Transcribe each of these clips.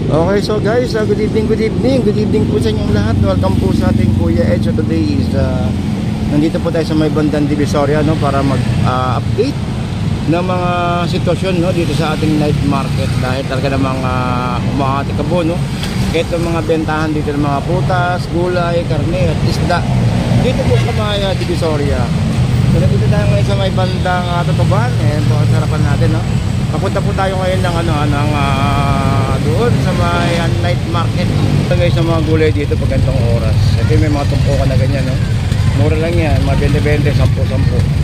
Okay, so guys, good evening po sa inyong lahat. Welcome po sa ating Kuya Ed. So today is nandito po tayo sa may bandang Divisoria, no, para mag-update ng mga sitwasyon, no, dito sa ating night market, dahil talaga namang umaatikabo, no. Ito mga bentahan dito ng mga prutas, gulay, karne at isda dito po sa may Divisoria. So nandito tayo ngayon sa may bandang Tutuban. Ayan po ang sarapan natin, no. Papunta po tayo ngayon ng doon sa may night market. Ito guys, sa mga gulay dito pag ganitong oras. Ito may mga tumpukan na ganyan, no. Mura lang yan, mga 20-20, 10-10.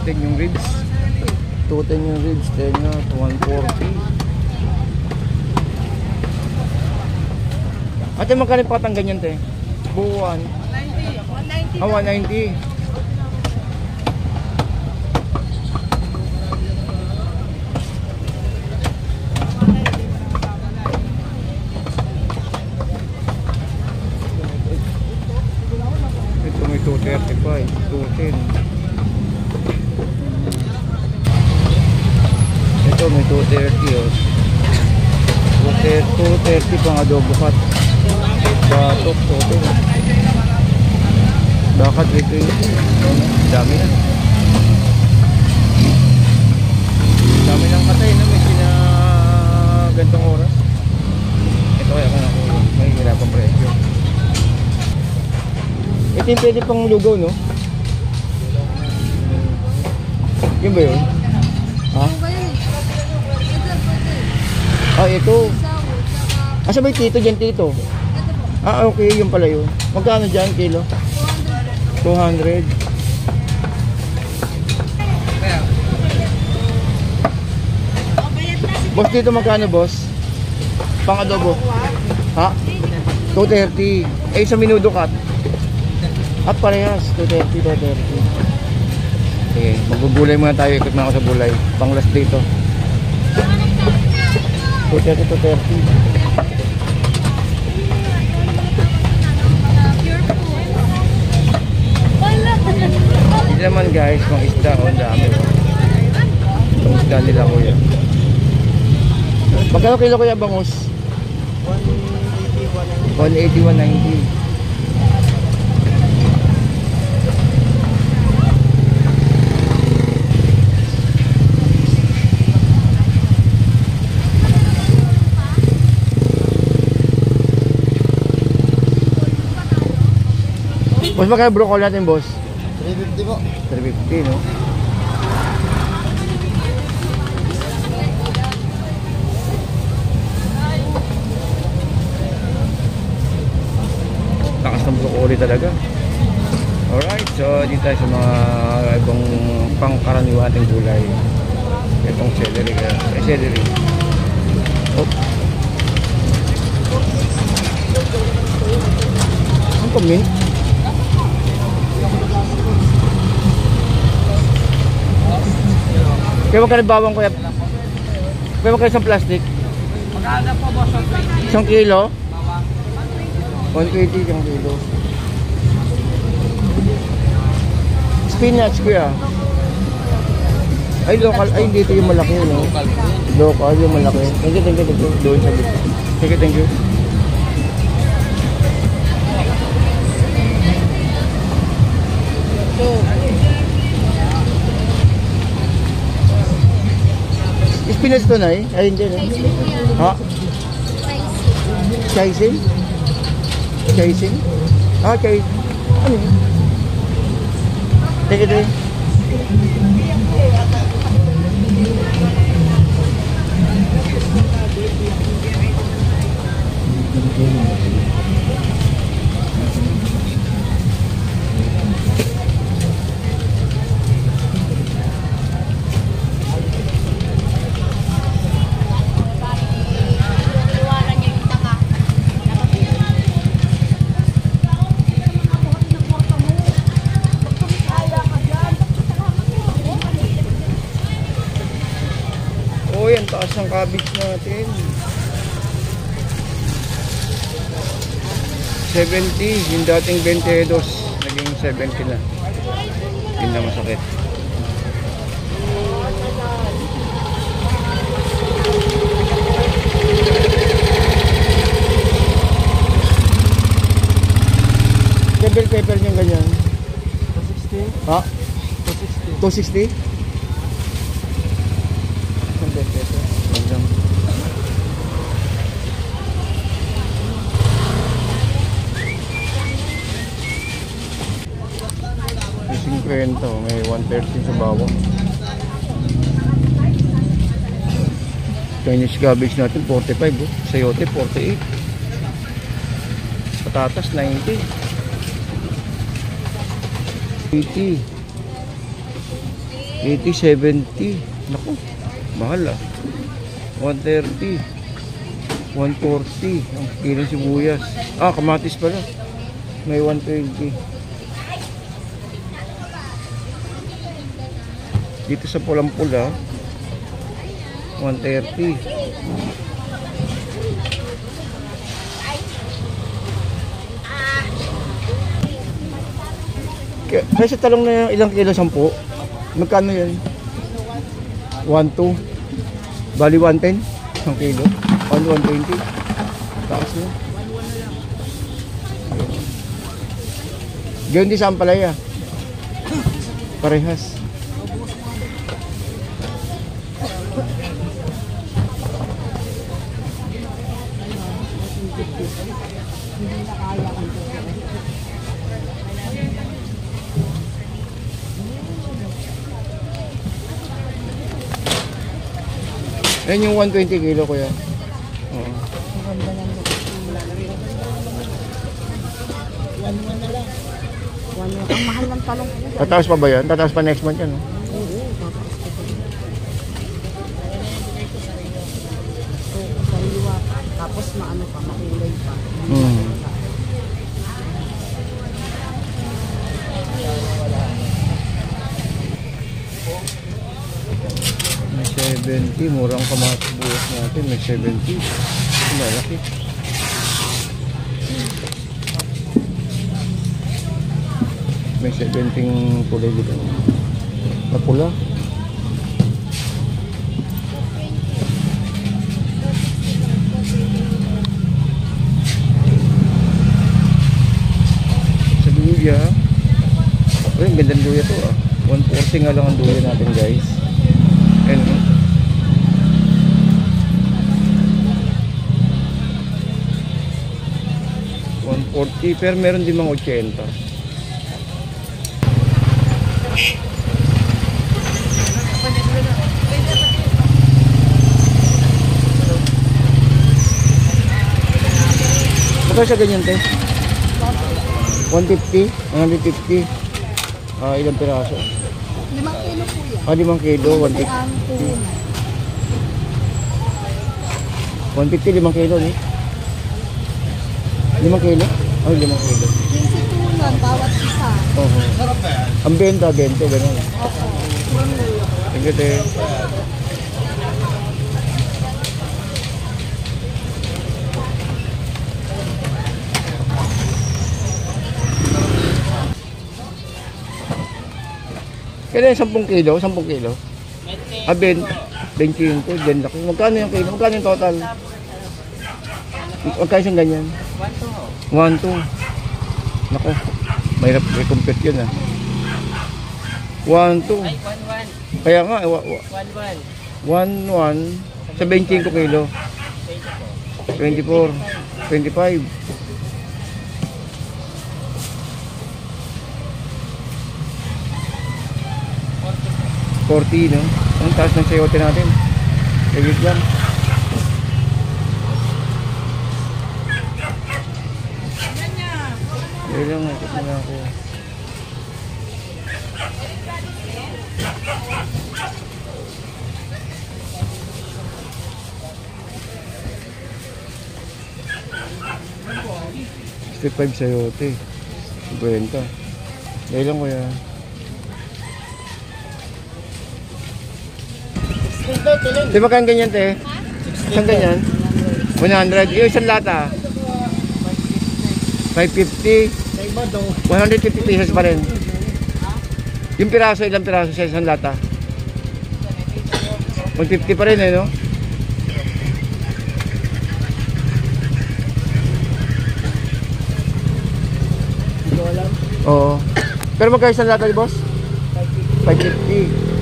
Yung ribs, tutin yung ribs, tenyo 140. Ate, magkano patang ganyan, te? Buwan 190. 190. Ito may 235, 210. Ito may 230, oh. 230 pang adobo cut. Batok, toto. Dakat ito yung dami na. Dami ng katay na may gantong oras. Ito kaya kung ako may hirapang presyo. Ito yung pwede pang lugaw, no? Yun ba yun? Ha? Ah, ito. Asa ba yung tito dyan, tito? Ah, okay, yun pala yun. Magkano dyan, kilo? 200. Boss, dito magkano, boss? Pang adobo? Ha? 230. Eh, sa minudo cut? At parehas, 230, 230. Sige, magbubulay muna tayo. Ikot na ako sa bulay. Pang last dito. 230 to 30. Hindi naman guys, kung isda o dami. Kung isda nila kuya. Magkano kilo kuya bangus? 180, 190. Boss, magkano broccoli natin, boss? 350 po. 350, no? Lakas ng broccoli talaga. Alright, so dito tayo sa mga ibang pangkaraniwan ating gulay. Itong celery. Celery. Oh. Ang pamint? Kaya magkano bawang kuya? Kaya magkano isang plastic? Magkano po boss? 1 kilo? 120 isang kilo. Spinach kuya? Ay local, ay dito yung malaki, no? Local yung malaki. Thank you. Doon sa dito. Thank you. Spinach to na eh? Ay hindi na. Ha? Chaisin? Chaisin? Ah, chaisin. Ano yun? Teka. ng cabbage natin. 70, yung dating 22, naging 70 na. Hindi na masakit. Bell pepper niyang ganyan. 260. Ha? 260? 260. Isang bell pepper. Hanggang. May 50, may 130 sa bawang. Chinese cabbage natin 45, oh. Sayote 48. Patatas 90. 80, 70. Naku, mahal ah. 130, 140 ang kilong sibuyas. Ah, kamatis pala, may 120. Dito sa pulang pula 130. Kaya sa talong na ilang kilo? 10? Magkano yan? 1.2. Bali 110? 1 kilo? 120? Taas na. Gawin din sa ampalaya. Parehas. Ayan yung 120 kilo kuya. Oo. Ang mahal ng talong po. Tataas pa ba yan? Tataas pa next month yan, no? Oo, sariwa pa. Tapos maano pa, makulay pa. Hmm. May 70, murang kamatis buwas natin. May 70. Malaki. May 70 kulay dito. Na pula. Sa luya. Ay, ang gandang luya to ah. 140 nga lang ang luya natin guys. Ayan. $140 pero meron din mga 80. Magkano siya ganyan, te? 150? 150? Ah, ilang piraso? 5 kilo po yan. Ah, 5 kilo, 150. Ang puno. 150, 5 kilo, eh. 5 kilo? Ay, 5 kilo. 22 lang, bawat isa. Oo. Ang benta, 20, gano'n. Thank you, te. Kailan yung 10 kilo? 10 kilo? Ah, 25, dyan laki. Magkano yung kilo? Magkano yung total? Magkano yung ganyan? 1-2. Naku, mahirap i-compute yun ah. 1-2. Kaya nga, 1-1 sa 25 kilo. 24, 25. 40, no? Ang taas ng sayote natin. Wait lang. Wait lang, ito na ako. $65 sayote. 50. Dahil lang kuya. Di ba kang ganyan, te? Isang ganyan? 100. Yung isang lata? 550. 150 pesos pa rin. Yung piraso, ilang piraso sa isang lata? 150 pa rin eh, no? Oo. Pero magkano isang lata, boss? 550.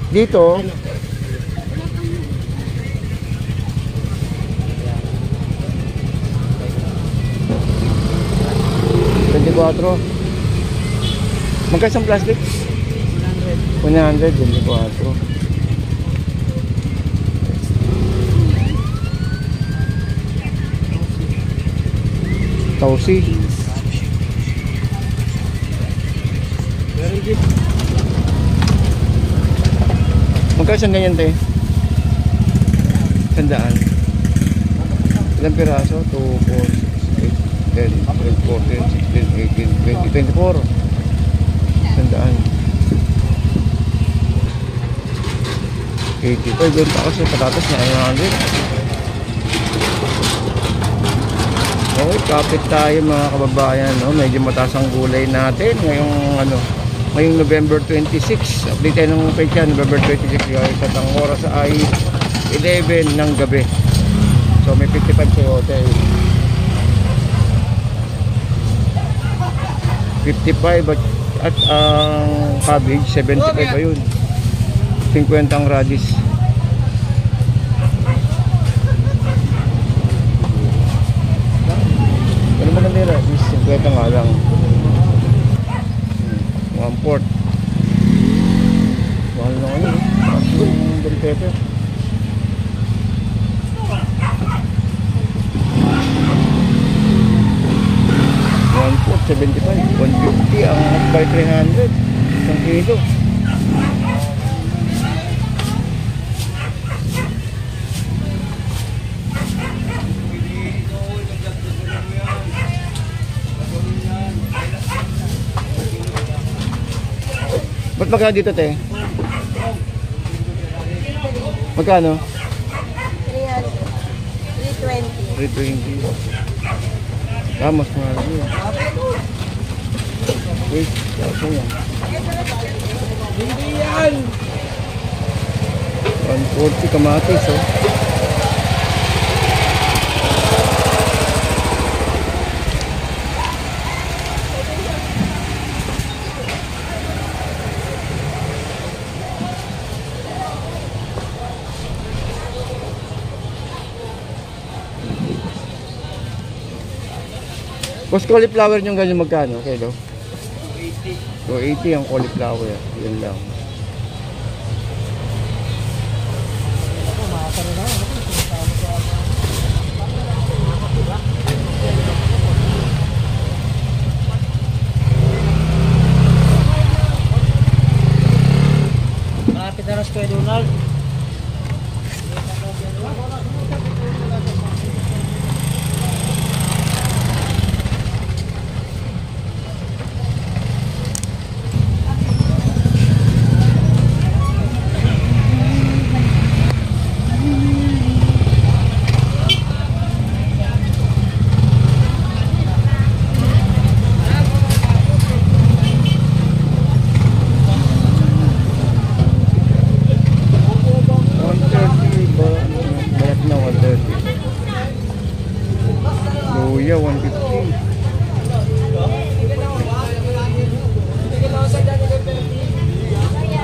Dito, magkano isang plastic? 100, 24. Tausi. Magkano isang ganyan, te? 100. Ilang piraso? 2, 4, 6, 8, 10, 12, 14, 16, 18, 20, 24. 100. 85. Benta kasi patatas na 100. Okay, kapit tayo mga kababayan, no? Medyo mataas ang gulay natin ngayong ngayong November 26. Update tayo ng page yan, November 26 guys. At ang oras ay 11 ng gabi. So may 55 sa hotel. 55 at ang cabbage 75 ayun. 50 ang radish. Ano ba nila? 50 nga lang. 1/4. Mahal na ano eh. Yung bell pepper. $1/4, 75. 150 ang by 300. Isang kilo. Ba't magkano dito, te? Magkano? 320. Mas mahal yun. Wait, ako yan. Hindi yan! 140 kamatis, oh. Boss, cauliflower nyo ganyan magkano? Kilo? 280 ang cauliflower. Yan lang. Malapit na ras kayo, Donald. Luya, 150.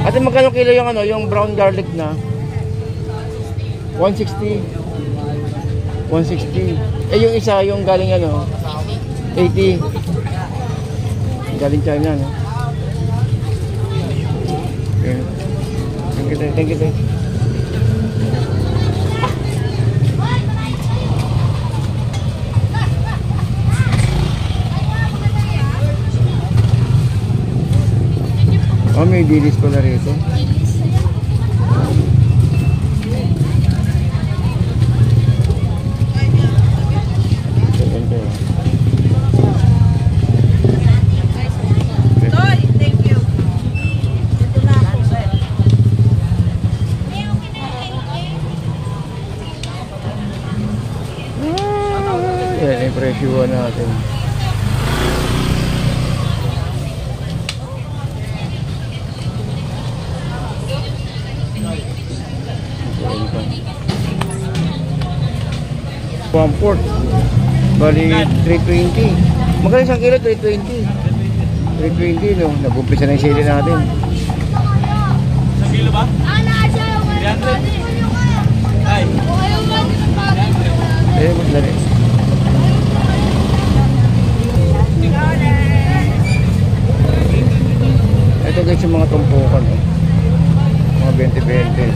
Ate, magkano kilo yung yung brown garlic na? 160. 160. Eh, yung isa, yung galing 80. Galing China, no? Okay. Thank you. Oh, may dilis pala rito. Toy, thank you. Ito na ako. presyuhan natin. One fourth. Bali 320. Magkano isang kilo? 320. 320 no. Nag-umpisa na yung sili natin. Isang kilo ba? 300. Ay. Mas dali. Ito guys yung mga tumpukan. Mga 20-20.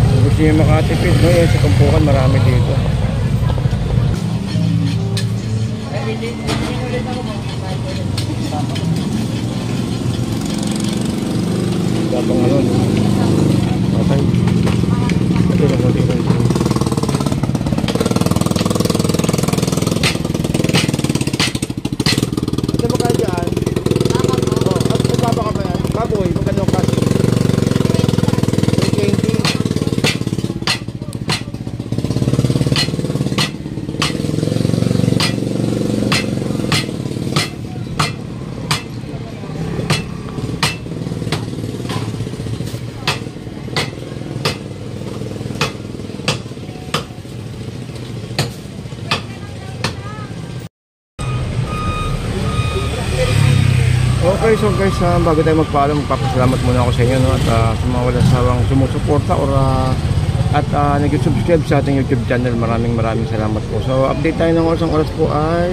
Kung gusto nyo makatipid, no? Yan sa tumpukan marami dito. Tapang ano, no? Okay. Ito na mo dito. Ito mo ka dyan? Oh, at magbaba ka ba yan? Baboy, magkano ang kasi? 320. Okay, so guys, bago tayo magpaalam, magpapasalamat muna ako sa inyo, no? At sa mga walang sawang sumusuporta or nag-subscribe sa ating YouTube channel, maraming salamat po. So update tayo ng oras. Ang oras po ay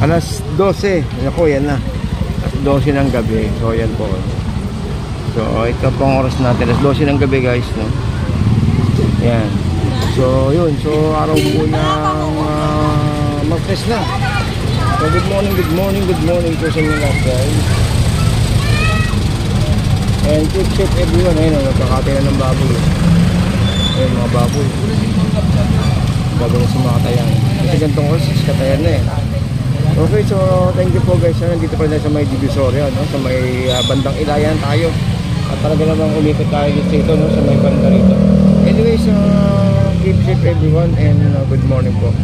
alas 12. Ako, yan na, alas 12 ng gabi. So yan po. So ito po ang oras natin, alas 12 ng gabi guys, no? Yan. So yun, so araw po ng mag-test na. So good morning po sa inyo lahat guys. And keep safe everyone. Ayun, nagkakatay na ng baboy. Ayun, mga baboy bago na sumakatayan. Kasi gantong oras, katayan na eh. Okay, so thank you po guys. Nandito pa rin sa may Divisoria, no? Sa may bandang Ilayan tayo. At talaga namang umikot tayo dito, no? Sa may banda rito. Anyways, keep safe everyone and good morning po.